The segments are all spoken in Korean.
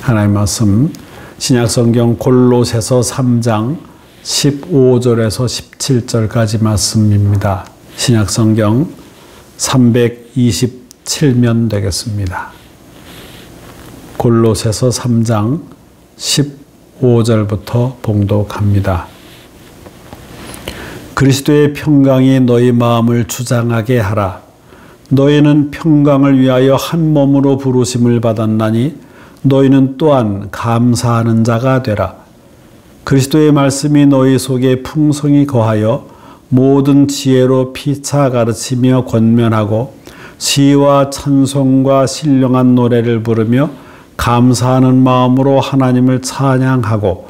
하나님 말씀 신약성경 골로새서 3장 15절에서 17절까지 말씀입니다. 신약성경 327면 되겠습니다. 골로새서 3장 15절부터 봉독합니다. 그리스도의 평강이 너희 마음을 주장하게 하라. 너희는 평강을 위하여 한 몸으로 부르심을 받았나니 너희는 또한 감사하는 자가 되라. 그리스도의 말씀이 너희 속에 풍성히 거하여 모든 지혜로 피차 가르치며 권면하고 시와 찬송과 신령한 노래를 부르며 감사하는 마음으로 하나님을 찬양하고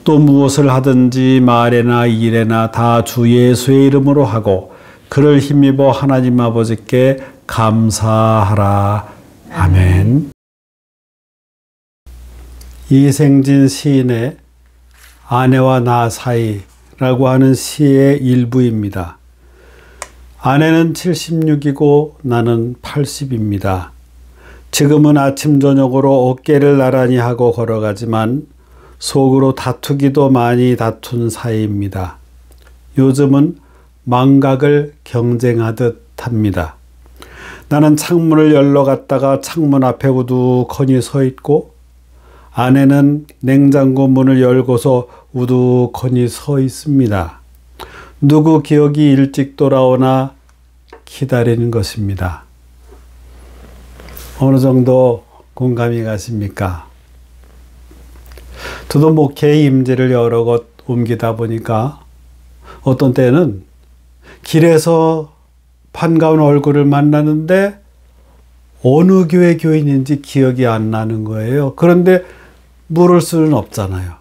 또 무엇을 하든지 말에나 일에나 다 주 예수의 이름으로 하고 그를 힘입어 하나님 아버지께 감사하라. 아멘. 이생진 시인의 아내와 나 사이라고 하는 시의 일부입니다. 아내는 76이고 나는 80입니다. 지금은 아침 저녁으로 어깨를 나란히 하고 걸어가지만 속으로 다투기도 많이 다툰 사이입니다. 요즘은 망각을 경쟁하듯 합니다. 나는 창문을 열러 갔다가 창문 앞에 우두커니 서 있고 아내는 냉장고 문을 열고서 우두커니 서 있습니다. 누구 기억이 일찍 돌아오나 기다리는 것입니다. 어느 정도 공감이 가십니까? 저도 목회의 임지를 여러 곳 옮기다 보니까 어떤 때는 길에서 반가운 얼굴을 만나는데 어느 교회 교인인지 기억이 안 나는 거예요. 그런데 물을 수는 없잖아요.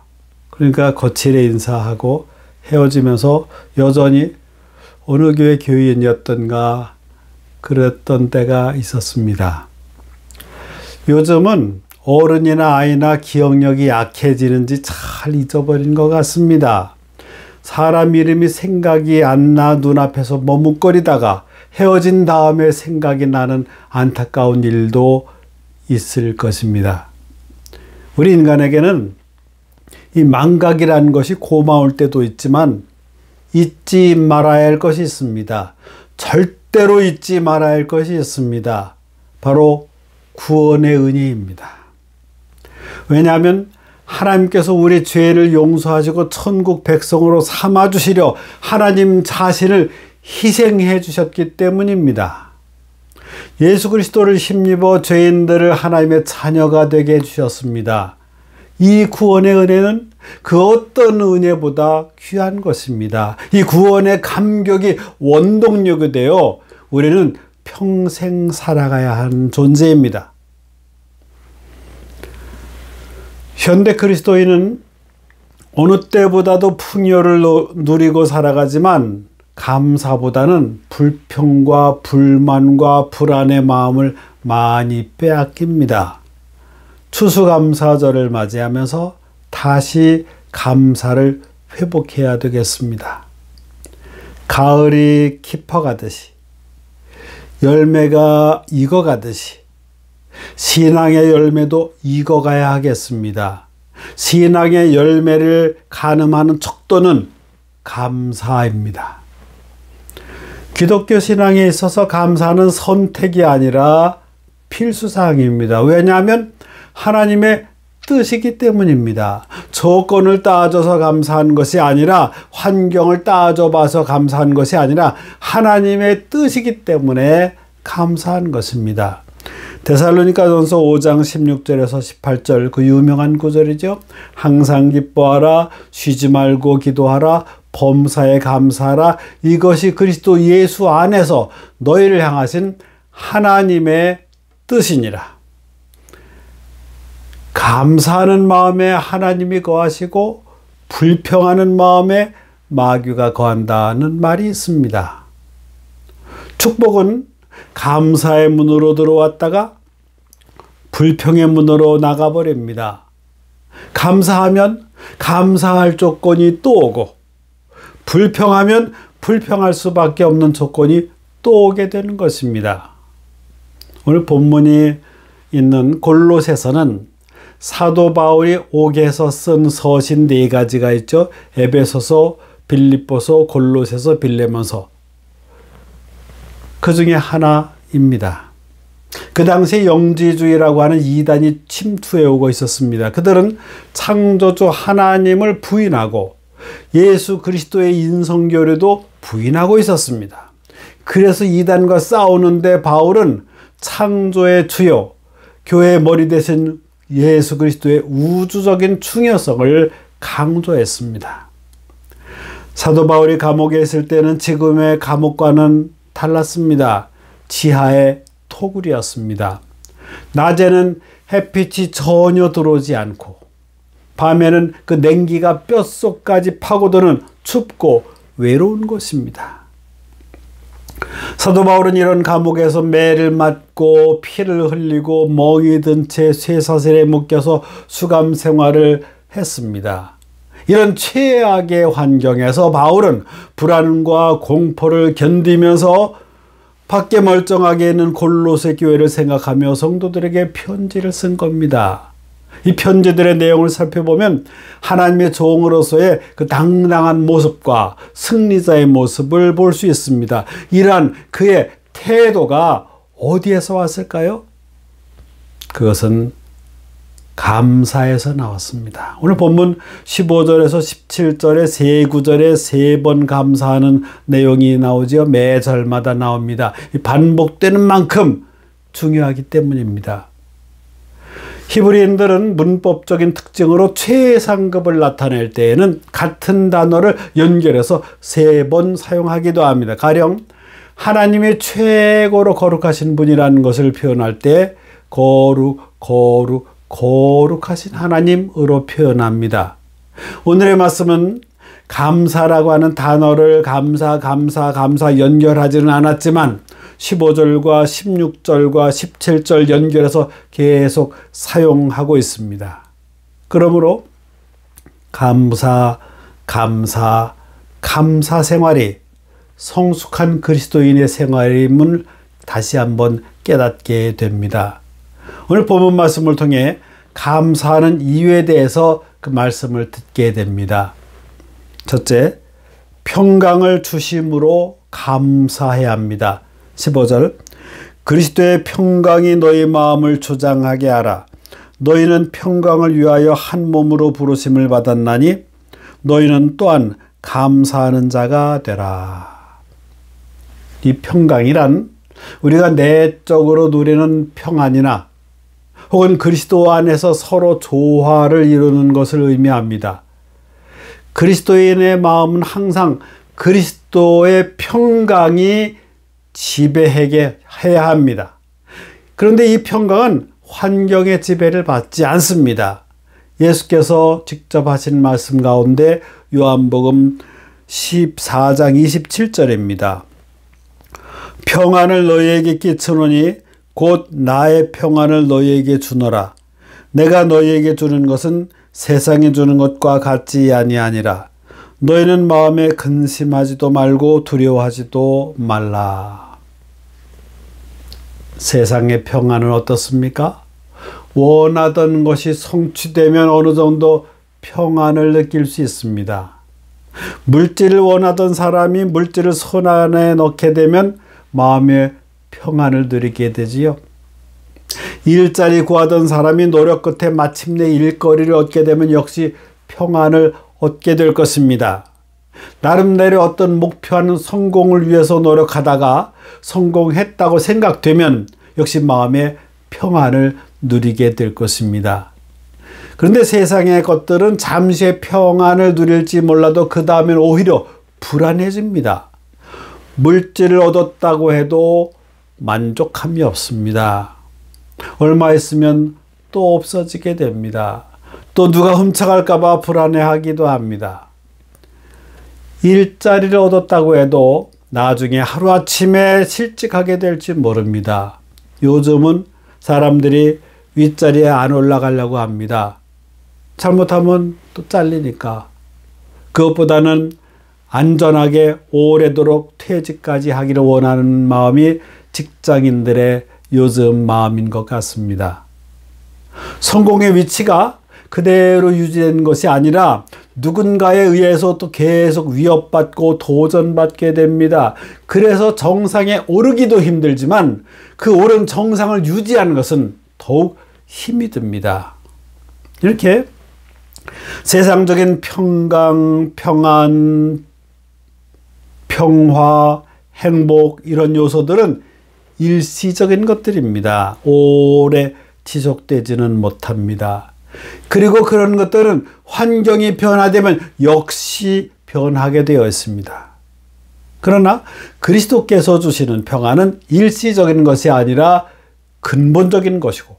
그러니까 거칠게 인사하고 헤어지면서 여전히 어느 교회 교인이었던가 그랬던 때가 있었습니다. 요즘은 어른이나 아이나 기억력이 약해지는지 잘 잊어버린 것 같습니다. 사람 이름이 생각이 안 나 눈앞에서 머뭇거리다가 헤어진 다음에 생각이 나는 안타까운 일도 있을 것입니다. 우리 인간에게는 이 망각이라는 것이 고마울 때도 있지만 잊지 말아야 할 것이 있습니다. 절대로 잊지 말아야 할 것이 있습니다. 바로 구원의 은혜입니다. 왜냐하면 하나님께서 우리 죄를 용서하시고 천국 백성으로 삼아주시려 하나님 자신을 희생해 주셨기 때문입니다. 예수 그리스도를 힘입어 죄인들을 하나님의 자녀가 되게 해주셨습니다. 이 구원의 은혜는 그 어떤 은혜보다 귀한 것입니다. 이 구원의 감격이 원동력이 되어 우리는 평생 살아가야 하는 존재입니다. 현대 그리스도인은 어느 때보다도 풍요를 누리고 살아가지만 감사보다는 불평과 불만과 불안의 마음을 많이 빼앗깁니다. 추수감사절을 맞이하면서 다시 감사를 회복해야 되겠습니다. 가을이 깊어가듯이 열매가 익어가듯이 신앙의 열매도 익어가야 하겠습니다. 신앙의 열매를 가늠하는 척도는 감사입니다. 기독교 신앙에 있어서 감사는 선택이 아니라 필수사항입니다. 왜냐하면 하나님의 뜻이기 때문입니다. 조건을 따져서 감사한 것이 아니라 환경을 따져봐서 감사한 것이 아니라 하나님의 뜻이기 때문에 감사한 것입니다. 데살로니가전서 5장 16절에서 18절 그 유명한 구절이죠. 항상 기뻐하라, 쉬지 말고 기도하라, 범사에 감사하라. 이것이 그리스도 예수 안에서 너희를 향하신 하나님의 뜻이니라. 감사하는 마음에 하나님이 거하시고 불평하는 마음에 마귀가 거한다는 말이 있습니다. 축복은 감사의 문으로 들어왔다가 불평의 문으로 나가버립니다. 감사하면 감사할 조건이 또 오고 불평하면 불평할 수밖에 없는 조건이 또 오게 되는 것입니다. 오늘 본문이 있는 골로새서는 사도 바울이 옥에서 쓴 서신 4가지가 있죠. 에베소서, 빌립보서, 골로새서, 빌레몬서. 그 중에 하나입니다. 그 당시에 영지주의라고 하는 이단이 침투해 오고 있었습니다. 그들은 창조주 하나님을 부인하고 예수 그리스도의 인성교류도 부인하고 있었습니다. 그래서 이단과 싸우는데 바울은 창조의 주요, 교회의 머리 되신 예수 그리스도의 우주적인 중요성을 강조했습니다. 사도 바울이 감옥에 있을 때는 지금의 감옥과는 달랐습니다. 지하의 토굴이었습니다. 낮에는 햇빛이 전혀 들어오지 않고 밤에는 그 냉기가 뼛속까지 파고드는 춥고 외로운 곳입니다. 사도 바울은 이런 감옥에서 매를 맞고 피를 흘리고 멍이 든 채 쇠사슬에 묶여서 수감 생활을 했습니다. 이런 최악의 환경에서 바울은 불안과 공포를 견디면서 밖에 멀쩡하게 있는 골로새 교회를 생각하며 성도들에게 편지를 쓴 겁니다. 이 편지들의 내용을 살펴보면 하나님의 종으로서의 그 당당한 모습과 승리자의 모습을 볼 수 있습니다. 이러한 그의 태도가 어디에서 왔을까요? 그것은 감사에서 나왔습니다. 오늘 본문 15절에서 17절에 세 구절에 3번 감사하는 내용이 나오죠. 매 절마다 나옵니다. 반복되는 만큼 중요하기 때문입니다. 히브리인들은 문법적인 특징으로 최상급을 나타낼 때에는 같은 단어를 연결해서 3번 사용하기도 합니다. 가령 하나님의 최고로 거룩하신 분이라는 것을 표현할 때 거룩하신 하나님으로 표현합니다. 오늘의 말씀은 감사라고 하는 단어를 감사 연결하지는 않았지만 15절과 16절과 17절 연결해서 계속 사용하고 있습니다. 그러므로 감사 생활이 성숙한 그리스도인의 생활임을 다시 한번 깨닫게 됩니다. 오늘 본문 말씀을 통해 감사하는 이유에 대해서 그 말씀을 듣게 됩니다. 첫째, 평강을 주심으로 감사해야 합니다. 15절, 그리스도의 평강이 너희 마음을 조장하게 하라. 너희는 평강을 위하여 한 몸으로 부르심을 받았나니 너희는 또한 감사하는 자가 되라. 이 평강이란 우리가 내적으로 누리는 평안이나 혹은 그리스도 안에서 서로 조화를 이루는 것을 의미합니다. 그리스도인의 마음은 항상 그리스도의 평강이 지배하게 해야 합니다. 그런데 이 평강은 환경의 지배를 받지 않습니다. 예수께서 직접 하신 말씀 가운데 요한복음 14장 27절입니다. 평안을 너희에게 끼치노니 곧 나의 평안을 너희에게 주노라. 내가 너희에게 주는 것은 세상이 주는 것과 같지 아니하니라. 너희는 마음에 근심하지도 말고 두려워하지도 말라. 세상의 평안은 어떻습니까? 원하던 것이 성취되면 어느 정도 평안을 느낄 수 있습니다. 물질을 원하던 사람이 물질을 손 안에 넣게 되면 마음의 평안을 누리게 되지요. 일자리 구하던 사람이 노력 끝에 마침내 일거리를 얻게 되면 역시 평안을 얻게 될 것입니다. 나름대로 어떤 목표하는 성공을 위해서 노력하다가 성공했다고 생각되면 역시 마음의 평안을 누리게 될 것입니다. 그런데 세상의 것들은 잠시의 평안을 누릴지 몰라도 그 다음엔 오히려 불안해집니다. 물질을 얻었다고 해도 만족함이 없습니다. 얼마 있으면 또 없어지게 됩니다. 또 누가 훔쳐갈까 봐 불안해하기도 합니다. 일자리를 얻었다고 해도 나중에 하루아침에 실직하게 될지 모릅니다. 요즘은 사람들이 윗자리에 안 올라가려고 합니다. 잘못하면 또 잘리니까. 그것보다는 안전하게 오래도록 퇴직까지 하기를 원하는 마음이 직장인들의 요즘 마음인 것 같습니다. 성공의 위치가 그대로 유지된 것이 아니라 누군가에 의해서 또 계속 위협받고 도전받게 됩니다. 그래서 정상에 오르기도 힘들지만 그 오른 정상을 유지하는 것은 더욱 힘이 듭니다. 이렇게 세상적인 평강, 평안, 평화, 행복 이런 요소들은 일시적인 것들입니다. 오래 지속되지는 못합니다. 그리고 그런 것들은 환경이 변화되면 역시 변하게 되어 있습니다. 그러나 그리스도께서 주시는 평안은 일시적인 것이 아니라 근본적인 것이고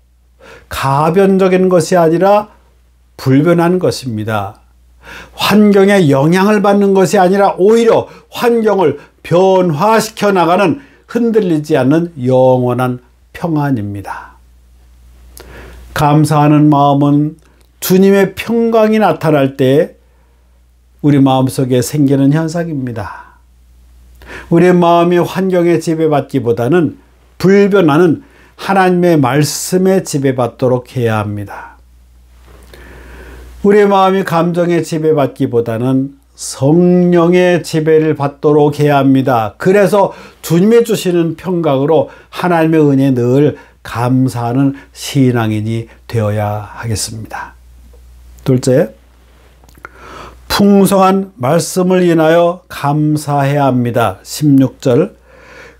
가변적인 것이 아니라 불변한 것입니다. 환경에 영향을 받는 것이 아니라 오히려 환경을 변화시켜 나가는 흔들리지 않는 영원한 평안입니다. 감사하는 마음은 주님의 평강이 나타날 때 우리 마음속에 생기는 현상입니다. 우리의 마음이 환경에 지배받기보다는 불변하는 하나님의 말씀에 지배받도록 해야 합니다. 우리의 마음이 감정에 지배받기보다는 성령의 지배를 받도록 해야 합니다. 그래서 주님이 주시는 평강으로 하나님의 은혜에 늘 감사하는 신앙인이 되어야 하겠습니다. 둘째, 풍성한 말씀을 인하여 감사해야 합니다. 16절,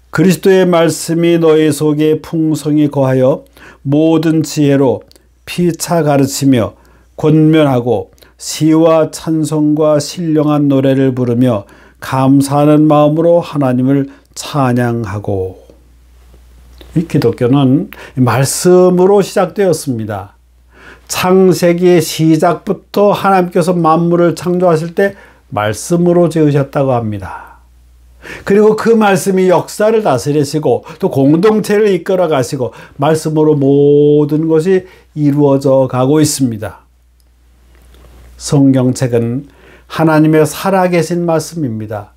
그리스도의 말씀이 너희 속에 풍성히 거하여 모든 지혜로 피차 가르치며 권면하고 시와 찬송과 신령한 노래를 부르며 감사하는 마음으로 하나님을 찬양하고. 이 기독교는 말씀으로 시작되었습니다. 창세기의 시작부터 하나님께서 만물을 창조하실 때 말씀으로 지으셨다고 합니다. 그리고 그 말씀이 역사를 다스리시고 또 공동체를 이끌어 가시고 말씀으로 모든 것이 이루어져 가고 있습니다. 성경책은 하나님의 살아계신 말씀입니다.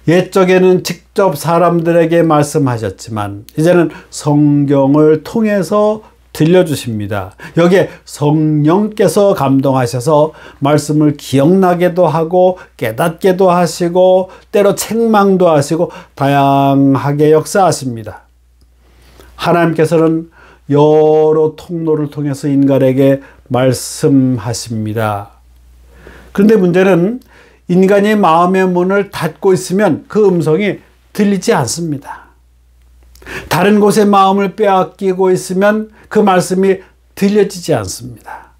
옛적에는 직접 사람들에게 말씀하셨지만 이제는 성경을 통해서 들려주십니다. 여기에 성령께서 감동하셔서 말씀을 기억나게도 하고 깨닫게도 하시고 때로 책망도 하시고 다양하게 역사하십니다. 하나님께서는 여러 통로를 통해서 인간에게 말씀하십니다. 그런데 문제는 인간이 마음의 문을 닫고 있으면 그 음성이 들리지 않습니다. 다른 곳에 마음을 빼앗기고 있으면 그 말씀이 들려지지 않습니다.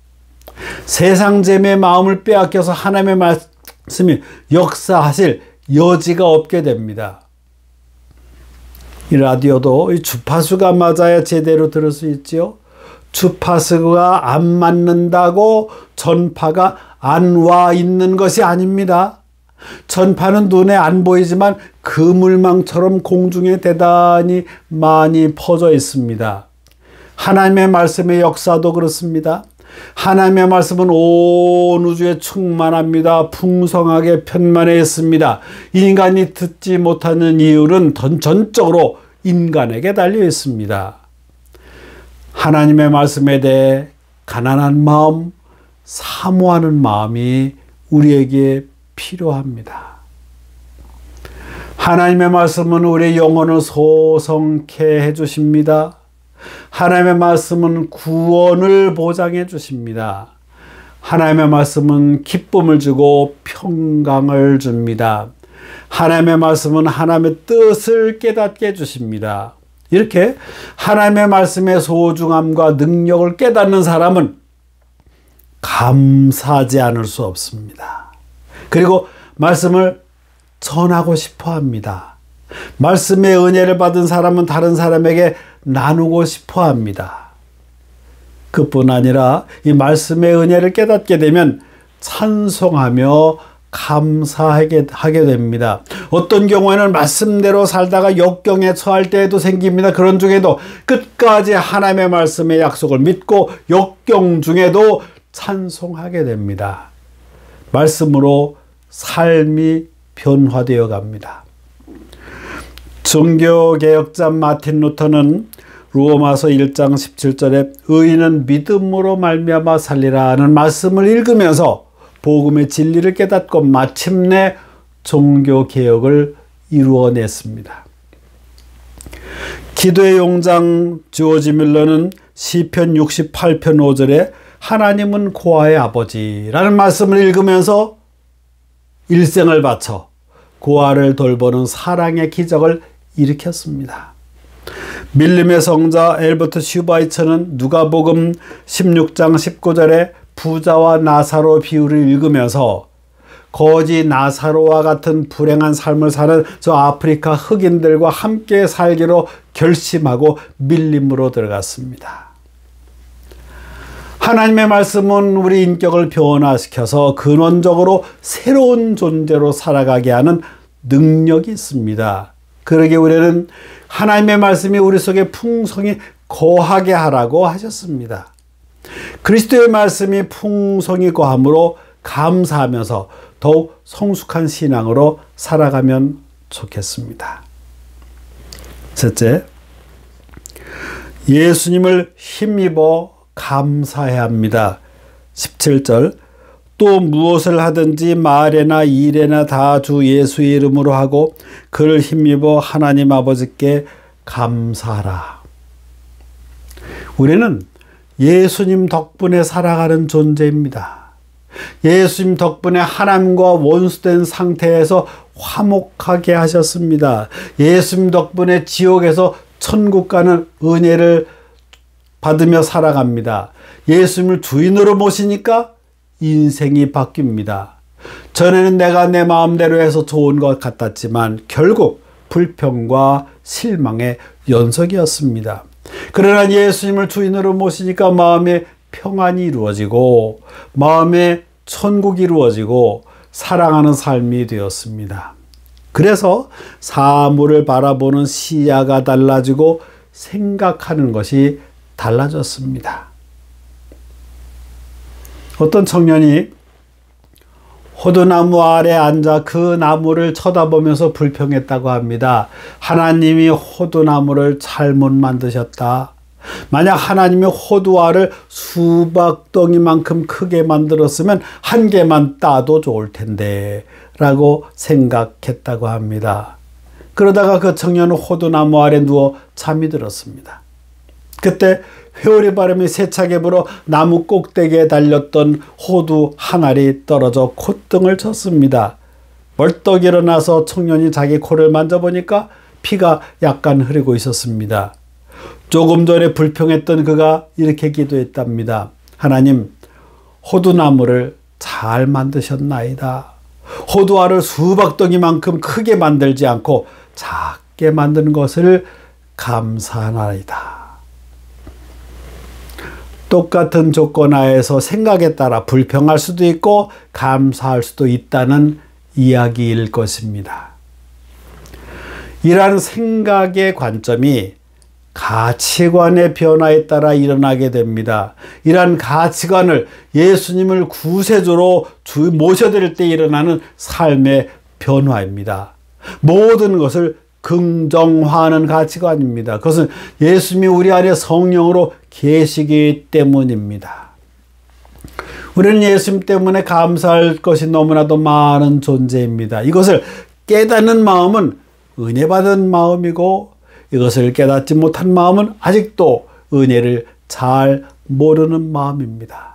세상 재미에 마음을 빼앗겨서 하나님의 말씀이 역사하실 여지가 없게 됩니다. 이 라디오도 이 주파수가 맞아야 제대로 들을 수 있지요. 주파수가 안 맞는다고 전파가 안 와 있는 것이 아닙니다. 전파는 눈에 안 보이지만 그물망처럼 공중에 대단히 많이 퍼져 있습니다. 하나님의 말씀의 역사도 그렇습니다. 하나님의 말씀은 온 우주에 충만합니다. 풍성하게 편만해 있습니다. 인간이 듣지 못하는 이유는 전적으로 인간에게 달려 있습니다. 하나님의 말씀에 대해 가난한 마음, 사모하는 마음이 우리에게 필요합니다. 하나님의 말씀은 우리의 영혼을 소성케 해주십니다. 하나님의 말씀은 구원을 보장해 주십니다. 하나님의 말씀은 기쁨을 주고 평강을 줍니다. 하나님의 말씀은 하나님의 뜻을 깨닫게 해주십니다. 이렇게 하나님의 말씀의 소중함과 능력을 깨닫는 사람은 감사하지 않을 수 없습니다. 그리고 말씀을 전하고 싶어 합니다. 말씀의 은혜를 받은 사람은 다른 사람에게 나누고 싶어 합니다. 그뿐 아니라 이 말씀의 은혜를 깨닫게 되면 찬송하며 감사하게 됩니다. 어떤 경우에는 말씀대로 살다가 역경에 처할 때에도 생깁니다. 그런 중에도 끝까지 하나님의 말씀의 약속을 믿고 역경 중에도 찬송하게 됩니다. 말씀으로 삶이 변화되어 갑니다. 종교개혁자 마틴 루터는 로마서 1장 17절에 의인은 믿음으로 말미암아 살리라는 말씀을 읽으면서 복음의 진리를 깨닫고 마침내 종교개혁을 이루어냈습니다. 기도의 용장 조지 밀러는 시편 68편 5절에 하나님은 고아의 아버지라는 말씀을 읽으면서 일생을 바쳐 고아를 돌보는 사랑의 기적을 일으켰습니다. 밀림의 성자 엘버트 슈바이처는 누가복음 16장 19절에 부자와 나사로 비유를 읽으면서 거지 나사로와 같은 불행한 삶을 사는 저 아프리카 흑인들과 함께 살기로 결심하고 밀림으로 들어갔습니다. 하나님의 말씀은 우리 인격을 변화시켜서 근원적으로 새로운 존재로 살아가게 하는 능력이 있습니다. 그러기에 우리는 하나님의 말씀이 우리 속에 풍성히 거하게 하라고 하셨습니다. 그리스도의 말씀이 풍성히 거함으로 감사하면서 더욱 성숙한 신앙으로 살아가면 좋겠습니다. 셋째, 예수님을 힘입어 감사해야 합니다. 17절, 또 무엇을 하든지 말에나 일에나 다 주 예수의 이름으로 하고 그를 힘입어 하나님 아버지께 감사하라. 우리는 예수님 덕분에 살아가는 존재입니다. 예수님 덕분에 하나님과 원수된 상태에서 화목하게 하셨습니다. 예수님 덕분에 지옥에서 천국 가는 은혜를 받으며 살아갑니다. 예수님을 주인으로 모시니까 인생이 바뀝니다. 전에는 내가 내 마음대로 해서 좋은 것 같았지만 결국 불평과 실망의 연속이었습니다. 그러나 예수님을 주인으로 모시니까 마음에 평안이 이루어지고 마음에 천국이 이루어지고 사랑하는 삶이 되었습니다. 그래서 사물을 바라보는 시야가 달라지고 생각하는 것이 달라졌습니다. 어떤 청년이 호두나무 아래 앉아 그 나무를 쳐다보면서 불평했다고 합니다. 하나님이 호두나무를 잘못 만드셨다. 만약 하나님이 호두알을 수박 덩이만큼 크게 만들었으면 한 개만 따도 좋을 텐데 라고 생각했다고 합니다. 그러다가 그 청년은 호두나무 아래 누워 잠이 들었습니다. 그때 회오리 바람이 세차게 불어 나무 꼭대기에 달렸던 호두 한 알이 떨어져 콧등을 쳤습니다. 벌떡 일어나서 청년이 자기 코를 만져보니까 피가 약간 흐르고 있었습니다. 조금 전에 불평했던 그가 이렇게 기도했답니다. 하나님, 호두나무를 잘 만드셨나이다. 호두알을 수박덩이만큼 크게 만들지 않고 작게 만드는 것을 감사하나이다. 똑같은 조건 하에서 생각에 따라 불평할 수도 있고 감사할 수도 있다는 이야기일 것입니다. 이러한 생각의 관점이 가치관의 변화에 따라 일어나게 됩니다. 이러한 가치관을 예수님을 구세주로 모셔드릴 때 일어나는 삶의 변화입니다. 모든 것을 긍정화하는 가치관입니다. 그것은 예수님이 우리 안에 성령으로 계시기 때문입니다. 우리는 예수님 때문에 감사할 것이 너무나도 많은 존재입니다. 이것을 깨닫는 마음은 은혜 받은 마음이고 이것을 깨닫지 못한 마음은 아직도 은혜를 잘 모르는 마음입니다.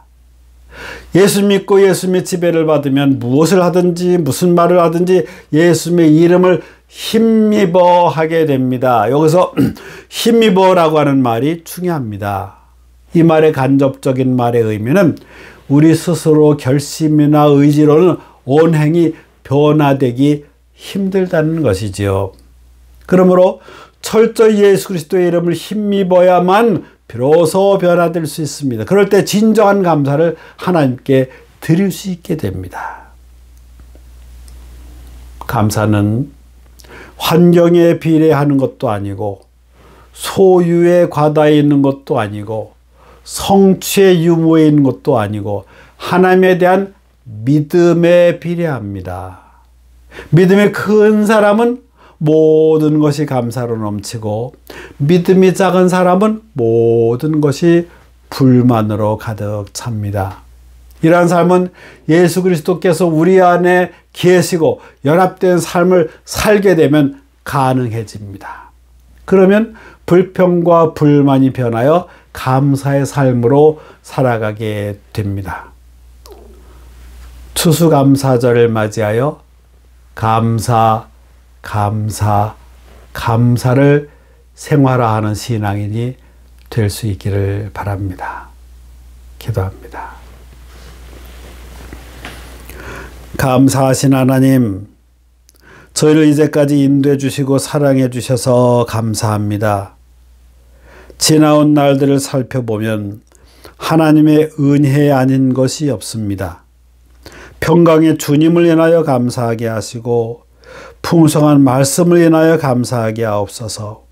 예수 믿고 예수님의 지배를 받으면 무엇을 하든지 무슨 말을 하든지 예수님의 이름을 힘입어 하게 됩니다. 여기서 힘입어라고 하는 말이 중요합니다. 이 말의 간접적인 말의 의미는 우리 스스로 결심이나 의지로는 온행이 변화되기 힘들다는 것이지요. 그러므로 철저히 예수 그리스도의 이름을 힘입어야만 비로소 변화될 수 있습니다. 그럴 때 진정한 감사를 하나님께 드릴 수 있게 됩니다. 감사는 환경에 비례하는 것도 아니고 소유의 과다에 있는 것도 아니고 성취의 유무에 있는 것도 아니고 하나님에 대한 믿음에 비례합니다. 믿음의 큰 사람은 모든 것이 감사로 넘치고 믿음이 작은 사람은 모든 것이 불만으로 가득 찹니다. 이러한 삶은 예수 그리스도께서 우리 안에 계시고 연합된 삶을 살게 되면 가능해집니다. 그러면 불평과 불만이 변하여 감사의 삶으로 살아가게 됩니다. 추수감사절을 맞이하여 감사를 생활화하는 신앙인이 될 수 있기를 바랍니다. 기도합니다. 감사하신 하나님, 저희를 이제까지 인도해 주시고 사랑해 주셔서 감사합니다. 지나온 날들을 살펴보면 하나님의 은혜 아닌 것이 없습니다. 평강의 주님을 인하여 감사하게 하시고 풍성한 말씀을 인하여 감사하게 하옵소서.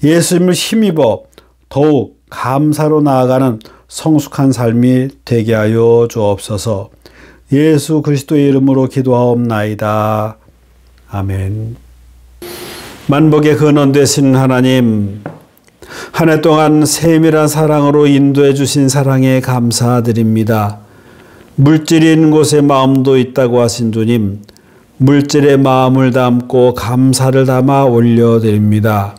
예수님을 힘입어 더욱 감사로 나아가는 성숙한 삶이 되게 하여 주옵소서. 예수 그리스도의 이름으로 기도하옵나이다. 아멘. 만복의 근원 되신 하나님, 한 해 동안 세밀한 사랑으로 인도해 주신 사랑에 감사드립니다. 물질이 있는 곳에 마음도 있다고 하신 주님, 물질의 마음을 담고 감사를 담아 올려드립니다.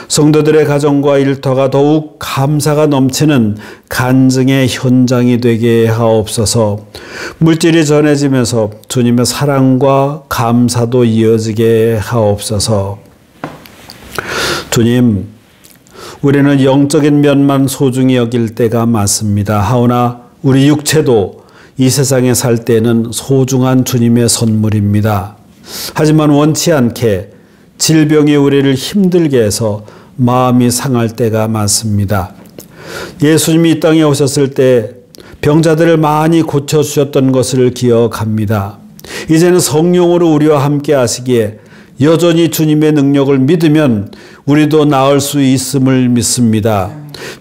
성도들의 가정과 일터가 더욱 감사가 넘치는 간증의 현장이 되게 하옵소서. 물질이 전해지면서 주님의 사랑과 감사도 이어지게 하옵소서. 주님, 우리는 영적인 면만 소중히 여길 때가 많습니다. 하오나 우리 육체도 이 세상에 살 때는 소중한 주님의 선물입니다. 하지만 원치 않게 질병이 우리를 힘들게 해서 마음이 상할 때가 많습니다. 예수님이 이 땅에 오셨을 때 병자들을 많이 고쳐주셨던 것을 기억합니다. 이제는 성령으로 우리와 함께 하시기에 여전히 주님의 능력을 믿으면 우리도 나을 수 있음을 믿습니다.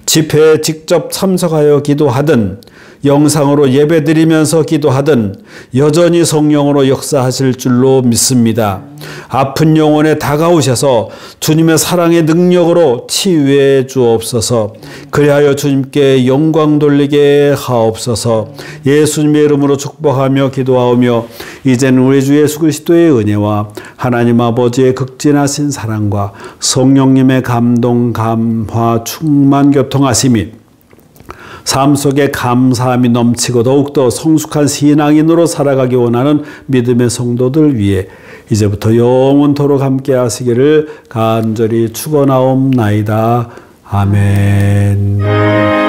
집회에 직접 참석하여 기도하든 영상으로 예배드리면서 기도하든 여전히 성령으로 역사하실 줄로 믿습니다. 아픈 영혼에 다가오셔서 주님의 사랑의 능력으로 치유해 주옵소서. 그리하여 주님께 영광 돌리게 하옵소서. 예수님의 이름으로 축복하며 기도하오며 이제는 우리 주 예수 그리스도의 은혜와 하나님 아버지의 극진하신 사랑과 성령님의 감동, 감화, 충만 교통하심이 삶 속에 감사함이 넘치고 더욱더 성숙한 신앙인으로 살아가기 원하는 믿음의 성도들 위해 이제부터 영원토록 함께 하시기를 간절히 축원하옵나이다. 아멘.